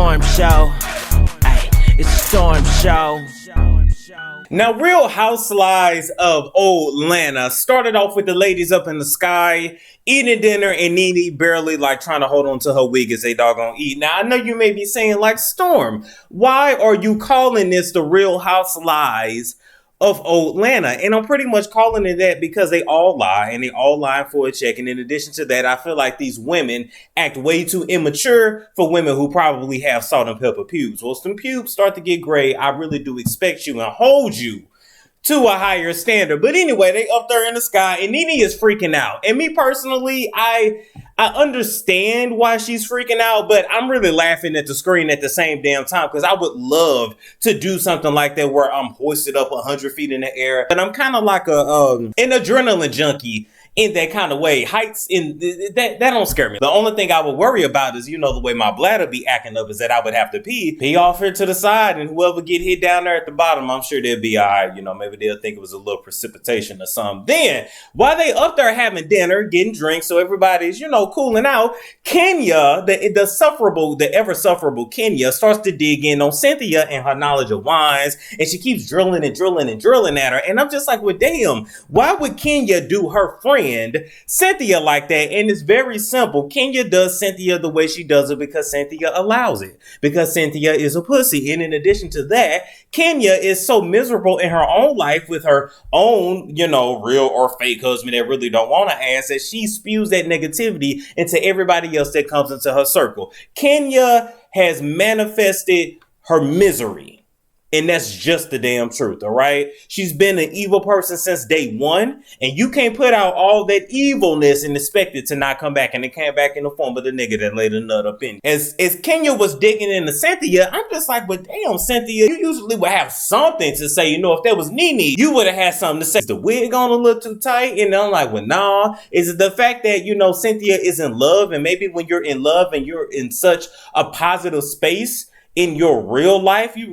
storm show. Ay, it's a storm show. Now, Real Housewives of Atlanta started off with the ladies up in the sky eating dinner and Nene barely like trying to hold on to her wig as they doggone eat. Now, I know you may be saying like, Storm, why are you calling this the Real Housewives of Atlanta? And I'm pretty much calling it that because they all lie and they all lie for a check. And in addition to that, I feel like these women act way too immature for women who probably have salt and pepper pubes. Well, some pubes start to get gray. I really do expect you and hold you to a higher standard. But anyway, they up there in the sky and Nene is freaking out. And me personally, I understand why she's freaking out, but I'm really laughing at the screen at the same damn time because I would love to do something like that where I'm hoisted up 100 feet in the air. But I'm kind of like an adrenaline junkie in that kind of way. Heights in that don't scare me. The only thing I would worry about is, you know, the way my bladder be acting up is that I would have to pee off here to the side, and whoever get hit down there at the bottom, I'm sure they'll be all right. You know, maybe they'll think it was a little precipitation or something. Then while they up there having dinner, getting drinks, so everybody's, you know, cooling out, Kenya, the ever sufferable Kenya, starts to dig in on Cynthia and her knowledge of wines, and she keeps drilling and drilling and drilling at her. And I'm just like, well, damn, why would Kenya do her friend Cynthia like that? And it's very simple. Kenya does Cynthia the way she does it because Cynthia allows it, because Cynthia is a pussy. And in addition to that, Kenya is so miserable in her own life with her own, you know, real or fake husband that really don't want to ask, that she spews that negativity into everybody else that comes into her circle. Kenya has manifested her misery. And that's just the damn truth, all right? She's been an evil person since day one, and you can't put out all that evilness and expect it to not come back. And it came back in the form of the nigga that laid a nut up in. As Kenya was digging into Cynthia, I'm just like, but damn, Cynthia, you usually would have something to say. You know, if that was Nene, you would have had something to say. Is the wig on a little too tight? And I'm like, well, nah. Is it the fact that, you know, Cynthia is in love, and maybe when you're in love and you're in such a positive space in your real life, you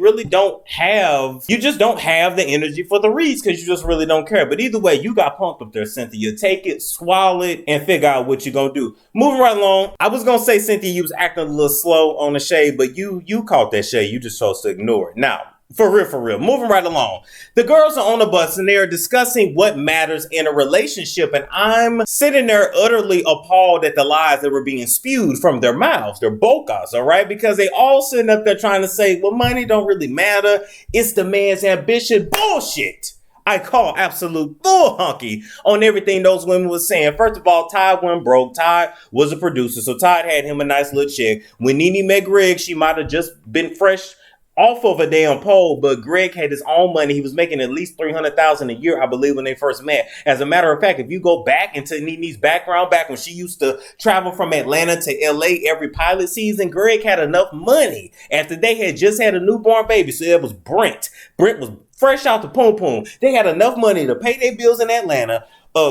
just don't have the energy for the reads because you just really don't care. But either way, you got pumped up there, Cynthia. Take it, swallow it, and figure out what you're going to do. Moving right along, I was going to say, Cynthia, you was acting a little slow on the shade, but you caught that shade. You just chose to ignore it. Now, for real, moving right along. The girls are on the bus and they are discussing what matters in a relationship. And I'm sitting there utterly appalled at the lies that were being spewed from their mouths, their bocas, all right? Because they all sitting up there trying to say, well, money don't really matter. It's the man's ambition. Bullshit. I call absolute bull hunky on everything those women were saying. First of all, Todd went broke. Todd was a producer, so Todd had him a nice little check. When Nene met Greg, she might have just been fresh off of a damn pole, but Greg had his own money. He was making at least $300,000 a year, I believe, when they first met. As a matter of fact, if you go back into Nene's background, back when she used to travel from Atlanta to LA every pilot season, Greg had enough money after they had just had a newborn baby. So it was Brent. Brent was fresh out the poom poom. They had enough money to pay their bills in Atlanta,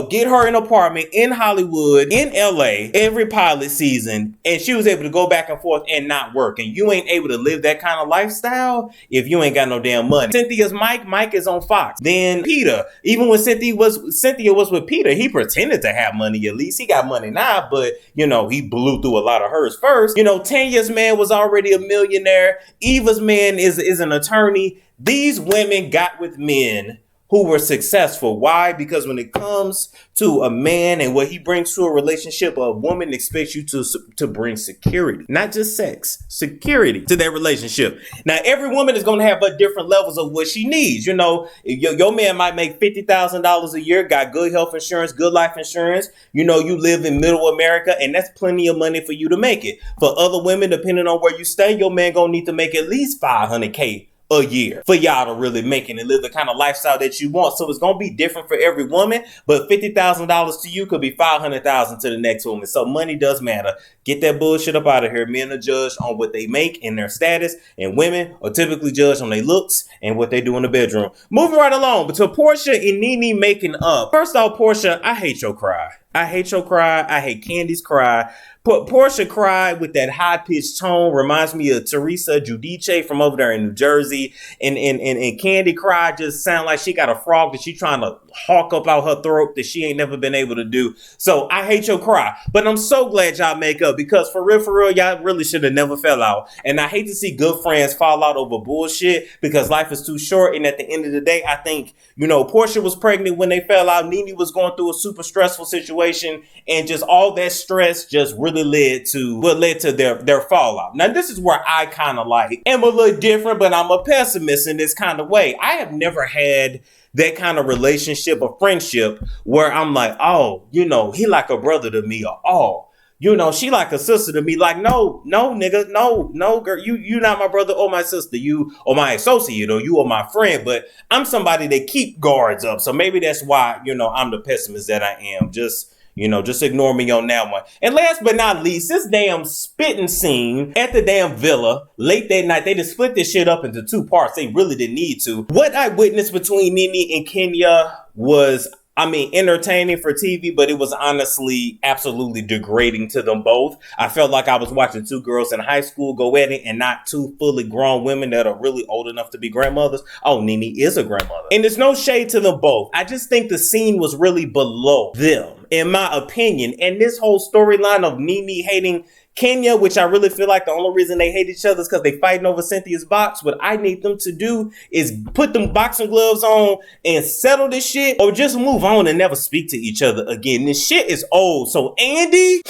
get her an apartment in Hollywood, in LA, every pilot season, and she was able to go back and forth and not work. And you ain't able to live that kind of lifestyle if you ain't got no damn money. Cynthia's Mike is on Fox. Then Peter, even when Cynthia was with Peter, he pretended to have money. At least he got money now, but you know, he blew through a lot of hers first. You know, Tanya's man was already a millionaire. Eva's man is an attorney. These women got with men who were successful. Why? Because when it comes to a man and what he brings to a relationship, a woman expects you to bring security, not just sex, security to that relationship. Now, every woman is going to have different levels of what she needs. You know, your man might make $50,000 a year, got good health insurance, good life insurance. You know, you live in middle America, and that's plenty of money for you to make it. For other women, depending on where you stay, your man going to need to make at least $500K a year for y'all to really make it and live the kind of lifestyle that you want. So it's going to be different for every woman, but $50,000 to you could be $500,000 to the next woman. So money does matter. Get that bullshit up out of here. Men are judged on what they make and their status, and women are typically judged on their looks and what they do in the bedroom. Moving right along, but to Porsha and Nene making up. First off, Porsha, I hate your cry. I hate your cry. I hate Candy's cry. Porsha cry with that high-pitched tone reminds me of Teresa Giudice from over there in New Jersey. And Candy cry just sound like she got a frog that she trying to hawk up out her throat that she ain't never been able to do. So I hate your cry. But I'm so glad y'all make up because for real, y'all really should have never fell out. And I hate to see good friends fall out over bullshit because life is too short. And at the end of the day, I think, you know, Porsha was pregnant when they fell out. Nene was going through a super stressful situation. And just all that stress just really led to what led to their fallout. Now, this is where I kind of like am a little different, but I'm a pessimist in this kind of way. I have never had that kind of relationship or friendship where I'm like, oh, you know, he like a brother to me, or oh, you know, she like a sister to me. Like, no, nigga, no, girl, you not my brother or my sister, you or my associate or you or my friend, but I'm somebody that keep guards up. So maybe that's why, you know, I'm the pessimist that I am. Just ignore me on that one. And last but not least, this damn spitting scene at the damn villa late that night. They just split this shit up into two parts. They really didn't need to. What I witnessed between Nene and Kenya was, I mean, entertaining for TV, but it was honestly absolutely degrading to them both. I felt like I was watching two girls in high school go at it and not two fully grown women that are really old enough to be grandmothers. Oh, Nene is a grandmother. And there's no shade to them both. I just think the scene was really below them, in my opinion. And this whole storyline of Nene hating Kenya, which I really feel like the only reason they hate each other is because they fighting over Cynthia's box. What I need them to do is put them boxing gloves on and settle this shit, or just move on and never speak to each other again. This shit is old. So Andy,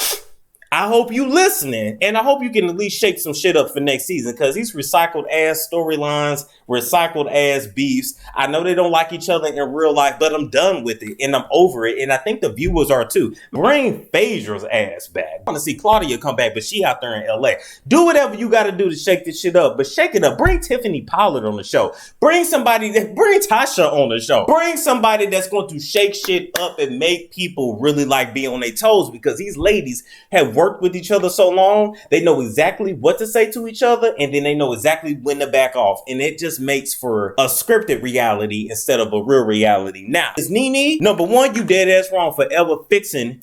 I hope you listening, and I hope you can at least shake some shit up for next season, because these recycled ass storylines, recycled ass beefs, I know they don't like each other in real life, but I'm done with it and I'm over it, and I think the viewers are too. Bring Phaedra's ass back. I want to see Claudia come back, but she out there in LA. Do whatever you got to do to shake this shit up, but shake it up. Bring Tiffany Pollard on the show. Bring Tasha on the show. Bring somebody that's going to shake shit up and make people really like be on their toes, because these ladies have worked with each other so long, they know exactly what to say to each other, and then they know exactly when to back off, and it just makes for a scripted reality instead of a real reality. Now, is Nene, number one, you dead ass wrong for ever fixing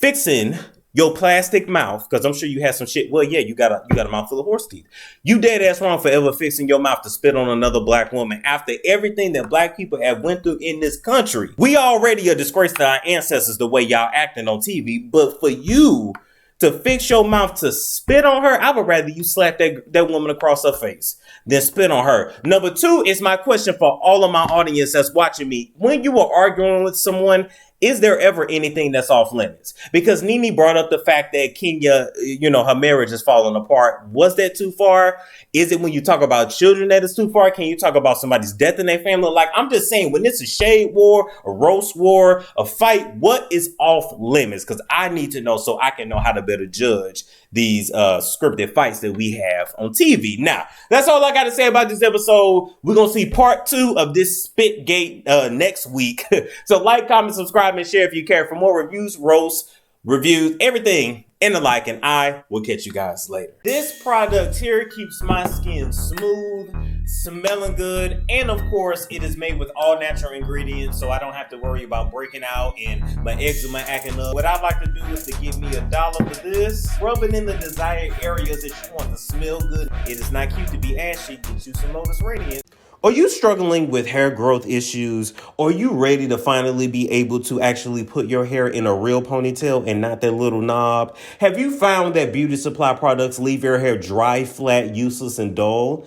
your plastic mouth, because I'm sure you had some shit. Well, yeah, you got a mouth full of horse teeth. You dead ass wrong for ever fixing your mouth to spit on another black woman after everything that black people have went through in this country. We already a disgrace to our ancestors the way y'all acting on TV, but for you to fix your mouth to spit on her, I would rather you slap that woman across her face than spit on her. Number two is my question for all of my audience that's watching me. When you are arguing with someone, is there ever anything that's off limits? Because Nene brought up the fact that Kenya, her marriage is falling apart. Was that too far? Is it when you talk about children that is too far? Can you talk about somebody's death in their family? Like, I'm just saying, when it's a shade war, a roast war, a fight, what is off limits? Because I need to know so I can know how to better judge these scripted fights that we have on TV. Now, that's all I got to say about this episode. We're going to see part 2 of this Spitgate next week. So like, comment, subscribe, and share if you care for more reviews, roasts, reviews, everything and the like, and I will catch you guys later. This product here keeps my skin smooth, smelling good, and of course it is made with all natural ingredients, so I don't have to worry about breaking out and my eczema acting up. What I'd like to do is to give me $1 for this, rub it in the desired areas that you want to smell good. It is not cute to be ashy. Get you some Lotus Radiant. Are you struggling with hair growth issues? Are you ready to finally be able to actually put your hair in a real ponytail and not that little knob? Have you found that beauty supply products leave your hair dry, flat, useless, and dull?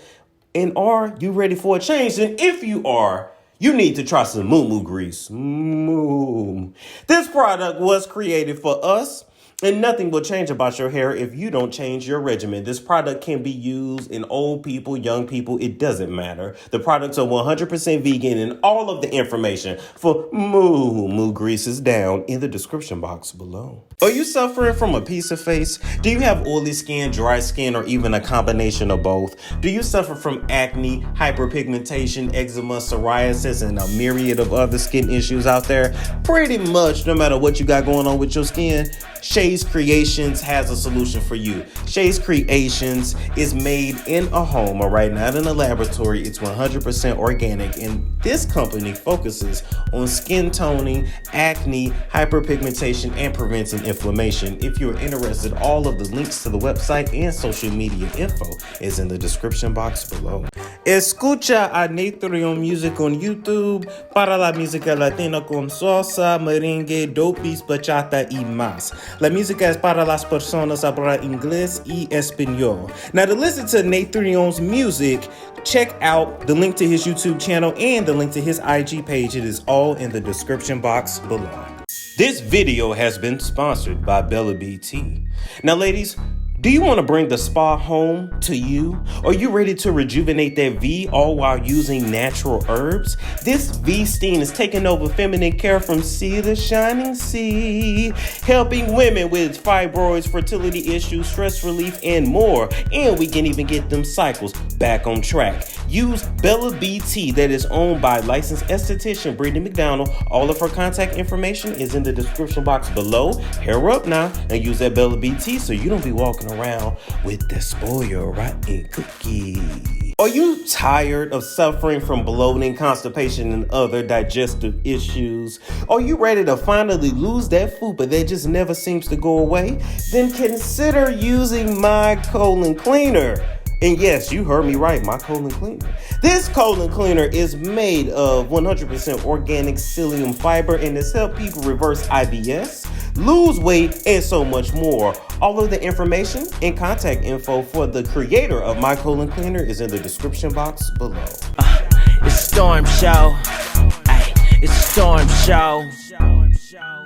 And are you ready for a change? And if you are, you need to try some moomoogrease. This product was created for us. And nothing will change about your hair if you don't change your regimen. This product can be used in old people, young people. It doesn't matter. The products are 100% vegan, and all of the information for Moo Grease is down in the description box below. Are you suffering from a piece of face? Do you have oily skin, dry skin, or even a combination of both? Do you suffer from acne, hyperpigmentation, eczema, psoriasis, and a myriad of other skin issues out there? Pretty much no matter what you got going on with your skin, Shay's Creations has a solution for you. Shay's Creations is made in a home, all right, not in a laboratory. It's 100% organic, and This company focuses on skin toning, acne, hyperpigmentation, and preventing inflammation. If you're interested, all of the links to the website and social media info is in the description box below. Escucha a Natreon Music on YouTube para la música latina con salsa, merengue, dopis, bachata y más. La música es para las personas habla inglés y español. Now, to listen to Natreon's music, check out the link to his YouTube channel and the link to his IG page. It is all in the description box below. This video has been sponsored by Bella BT. Now, ladies, do you want to bring the spa home to you? Are you ready to rejuvenate that V all while using natural herbs? This V steam is taking over feminine care from sea to shining sea, helping women with fibroids, fertility issues, stress relief, and more. And we can even get them cycles back on track. Use Bella BT, that is owned by licensed esthetician Brittany McDonald. All of her contact information is in the description box below. Hair her up now and use that Bella BT so you don't be walking around with the spoil rotten cookie. Are you tired of suffering from bloating, constipation, and other digestive issues? Are you ready to finally lose that food but that just never seems to go away? Then consider using my colon cleaner. And yes, you heard me right, my colon cleaner. This colon cleaner is made of 100% organic psyllium fiber and has helped people reverse IBS, lose weight, and so much more. All of the information and contact info for the creator of my colon cleaner is in the description box below. It's Storm Show. Ay, it's Storm Show.